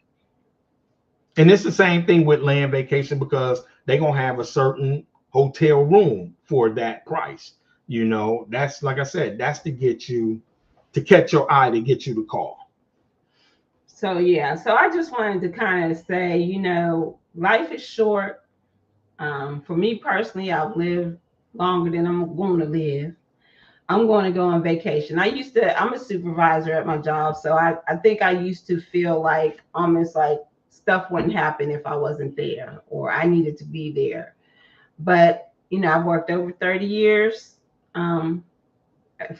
And it's the same thing with land vacation because they're gonna have a certain hotel room for that price. That's like I said, that's to get you to catch your eye to get you to call. So yeah, so I just wanted to kind of say, life is short. For me personally, I've lived longer than I'm going to live. I'm going to go on vacation. I'm a supervisor at my job. So I think I used to feel like almost like stuff wouldn't happen if I wasn't there or I needed to be there. But, I've worked over 30 years um,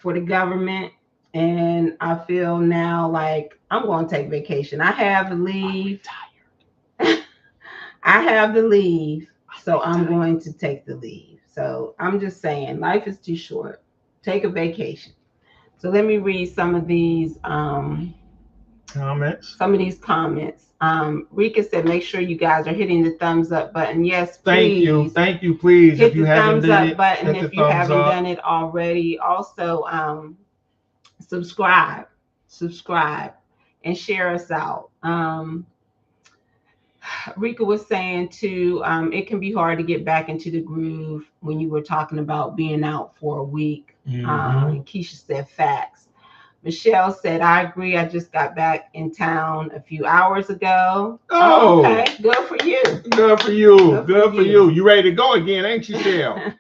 for the government. And I feel now like I'm going to take vacation. I have the leave. I have the leave. So I'm going to take the leave. So I'm just saying life is too short. Take a vacation. So let me read some of these Comments. comments. Rika said, make sure you guys are hitting the thumbs up button. Yes, please. Thank you. Please, hit if you the haven't thumbs done up it, button hit if the you thumbs haven't up. done it already. Also, subscribe, and share us out. Rika was saying too, it can be hard to get back into the groove when you were talking about being out for a week. Keisha said facts. Michelle said, I agree. I just got back in town a few hours ago. Oh, okay. Good for you. Good for you. Good for you. You ready to go again, ain't you, Shell?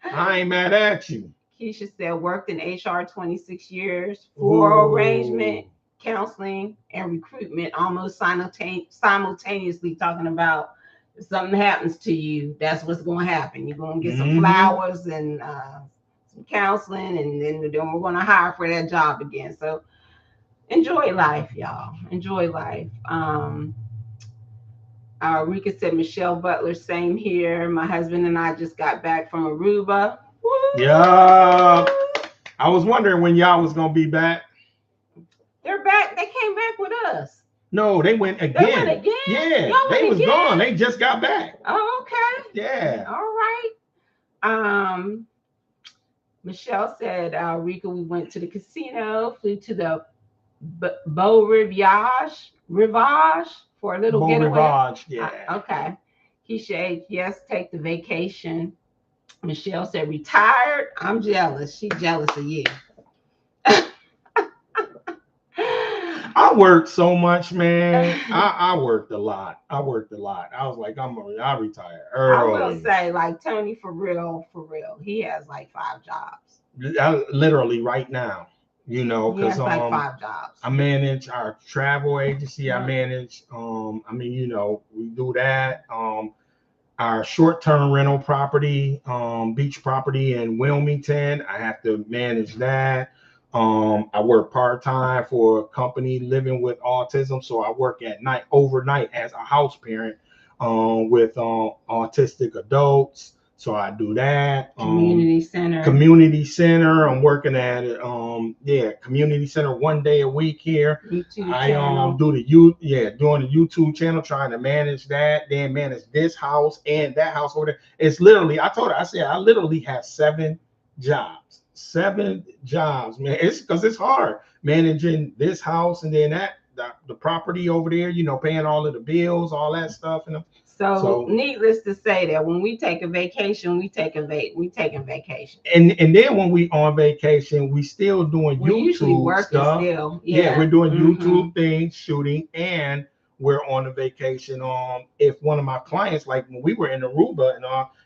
I ain't mad at you. Keisha said, worked in HR 26 years, for arrangement, counseling, and recruitment, almost simultaneously talking about if something happens to you, that's what's going to happen. You're going to get some flowers and some counseling, and then we're going to hire for that job again. So enjoy life, y'all. Enjoy life. Rika said, Michelle Butler, same here. My husband and I just got back from Aruba. Woo! Yeah. I was wondering when y'all was going to be back. They're back. They came back with us. No, they went again. They went again? Yeah, they was gone. They just got back. Oh, okay. Yeah. All right. Michelle said, Rika, we went to the casino, flew to the Beau Rivage for a little Beau getaway. Rivage, yeah. Okay. Keisha H, yes, take the vacation. Michelle said, retired. I'm jealous. She's jealous of you. I worked so much, man. I worked a lot. I was like, I retire early. I will say, like Tony, for real, he has like 5 jobs. Literally right now, because like 5 jobs. I manage our travel agency. I manage, we do that. Our short-term rental property, beach property in Wilmington, I have to manage that. I work part-time for a company living with autism, so I work at night, overnight as a house parent with autistic adults. So I do that. Community center. I'm working at community center 1 day a week here. I do the doing the YouTube channel, trying to manage that, then manage this house and that house over there. It's literally, I literally have 7 jobs. 7 jobs, man. It's because it's hard managing this house and then the property over there, paying all of the bills, all that stuff. So needless to say that when we take a vacation, we taking vacation. And then when we on vacation, we still doing YouTube stuff. Still. Yeah, we're doing YouTube things, shooting, and we're on a vacation. If one of my clients, like when we were in Aruba and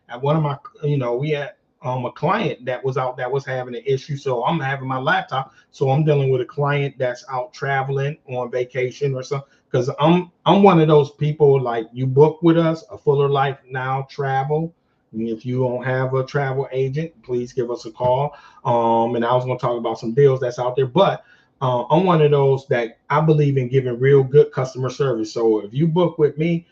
at one of my, we had a client that was out that was having an issue. So I'm having my laptop. So I'm dealing with a client that's out traveling on vacation or something. Because I'm one of those people, like, you book with us, a Fuller Life Now Travel. And if you don't have a travel agent, please give us a call. And I was going to talk about some deals that's out there. But I'm one of those that I believe in giving real good customer service. So if you book with me,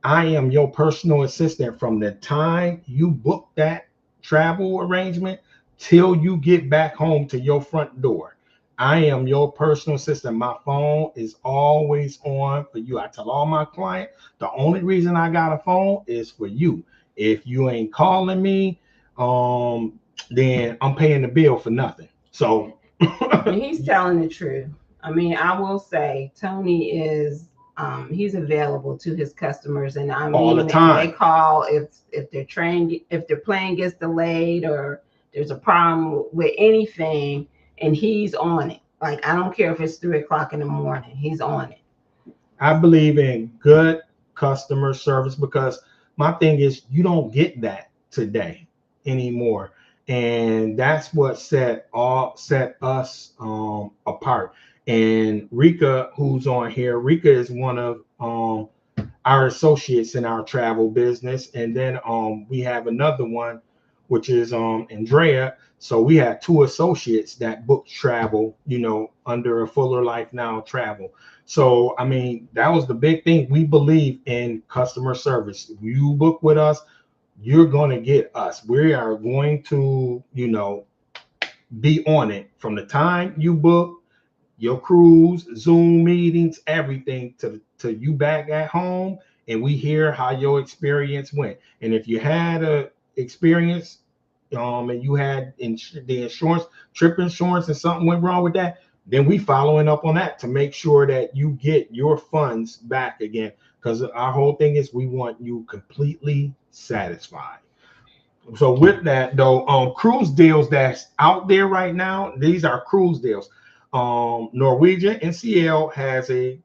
I am your personal assistant from the time you book that travel arrangement till you get back home to your front door. I am your personal assistant. My phone is always on for you. I tell all my clients, the only reason I got a phone is for you. If you ain't calling me, then I'm paying the bill for nothing. So he's telling the truth. I mean, I will say Tony is he's available to his customers, and I all the mean, and they time. call if their train, if their plane gets delayed or there's a problem with anything, and he's on it. Like, I don't care if it's 3 o'clock in the morning, he's on it. I believe in good customer service because my thing is you don't get that today anymore. And that's what set us apart. And Rika, who's on here, Rika is one of our associates in our travel business. And then we have another one, which is Andrea. So we have two associates that book travel, under a Fuller Life Now travel. So I mean, that was the big thing. We believe in customer service. If you book with us, you're gonna get us. We are going to, be on it from the time you book your cruise, Zoom meetings, everything to you back at home, and we hear how your experience went. And if you had a experience, and you had the insurance, trip insurance, and something went wrong with that, then we following up on that to make sure that you get your funds back again. Because our whole thing is we want you completely satisfied. So with that though, cruise deals that's out there right now, these are cruise deals. Norwegian NCL has a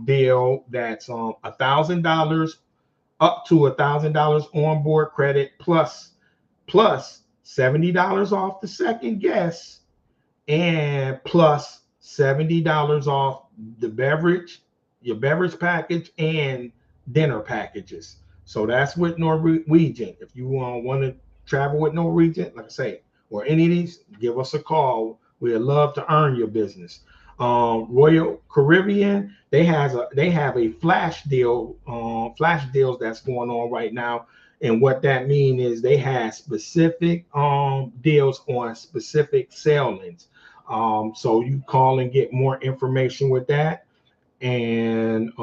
deal that's $1,000 up to $1,000 onboard credit plus $70 off the second guest and plus $70 off the your beverage package and dinner packages. So that's with Norwegian. If you want to travel with Norwegian, like I say, or any of these, give us a call. We'd love to earn your business. Royal Caribbean, they have a flash deal, flash deals that's going on right now. And what that means is they have specific deals on specific sailings. So you call and get more information with that. And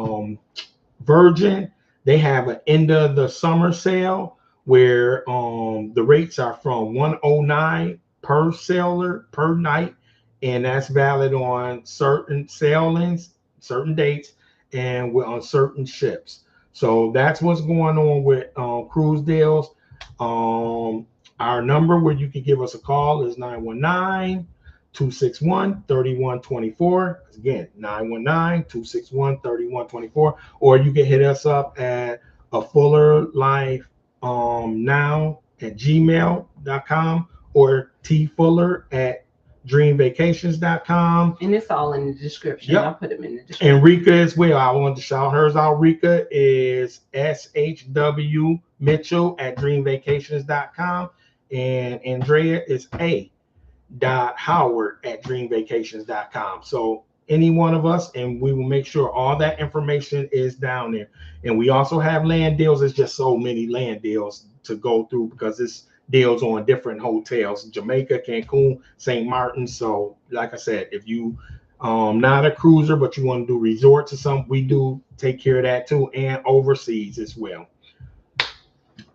Virgin, they have an end of the summer sale where the rates are from 109 per sailor per night, and that's valid on certain sailings, certain dates, and on certain ships. So that's what's going on with cruise deals. Our number where you can give us a call is 919-261-3124. Again, 919-261-3124. Or you can hit us up at a Fuller Life now at gmail.com or tfuller at dreamvacations.com. And it's all in the description. Yep. I'll put them in the description. And Rika as well. I want to shout hers out. Rika is SHW Mitchell at dreamvacations.com. And Andrea is A.Howard at dreamvacations.com. So any one of us, and we will make sure all that information is down there. And we also have land deals. There's just so many land deals to go through because it's deals on different hotels: Jamaica, Cancun, St. Martin. So like I said, if you not a cruiser but you want to do resorts or something, we do take care of that too, and overseas as well.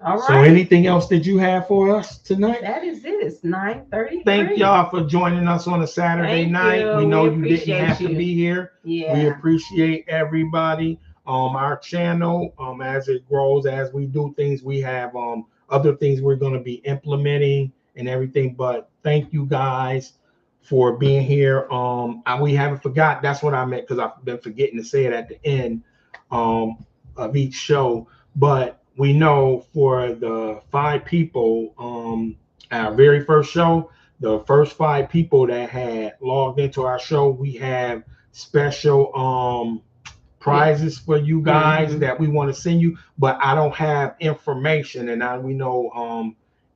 All right. So anything else that you have for us tonight? That is it. It's 9:30. Thank y'all for joining us on a Saturday night. We know you didn't have to be here. Yeah. We appreciate everybody. Our channel, as it grows, as we do things, we have other things we're going to be implementing and everything. But thank you guys for being here. We haven't forgot. That's what I meant, because I've been forgetting to say it at the end of each show. But we know for the 5 people, our very first show, the first 5 people that had logged into our show, we have special prizes for you guys that we want to send you. But I don't have information, and we know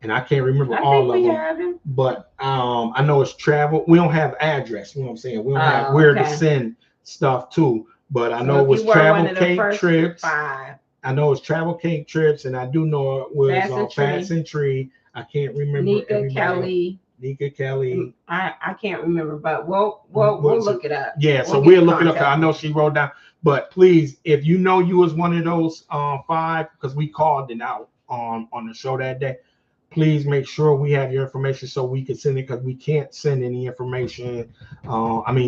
and I can't remember all of them. But I know it's travel. We don't have address. You know what I'm saying? We don't have where to send stuff to. But I know it was Travel Cake Trips. 5. I know it's Travel Cake Trips, and I do know it was Fats and Tree. I can't remember. Nika Kelly. I can't remember, but we'll look it up. Yeah, so we'll look it up. I know she wrote down. But please, if you know you was one of those 5, because we called it out on the show that day, please make sure we have your information so we can send it, because we can't send any information.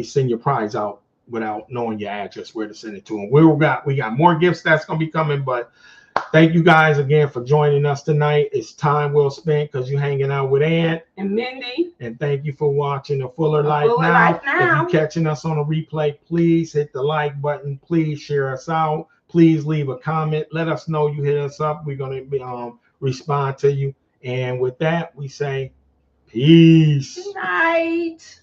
Send your prize out without knowing your address, where to send it to. And we got more gifts that's gonna be coming, but thank you guys again for joining us tonight. It's time well spent because you're hanging out with Ant and Mindy. And thank you for watching A Fuller Life Now. If you're catching us on a replay, please hit the like button. Please share us out. Please leave a comment. Let us know you hit us up. We're going to respond to you. And with that, we say peace. Good night.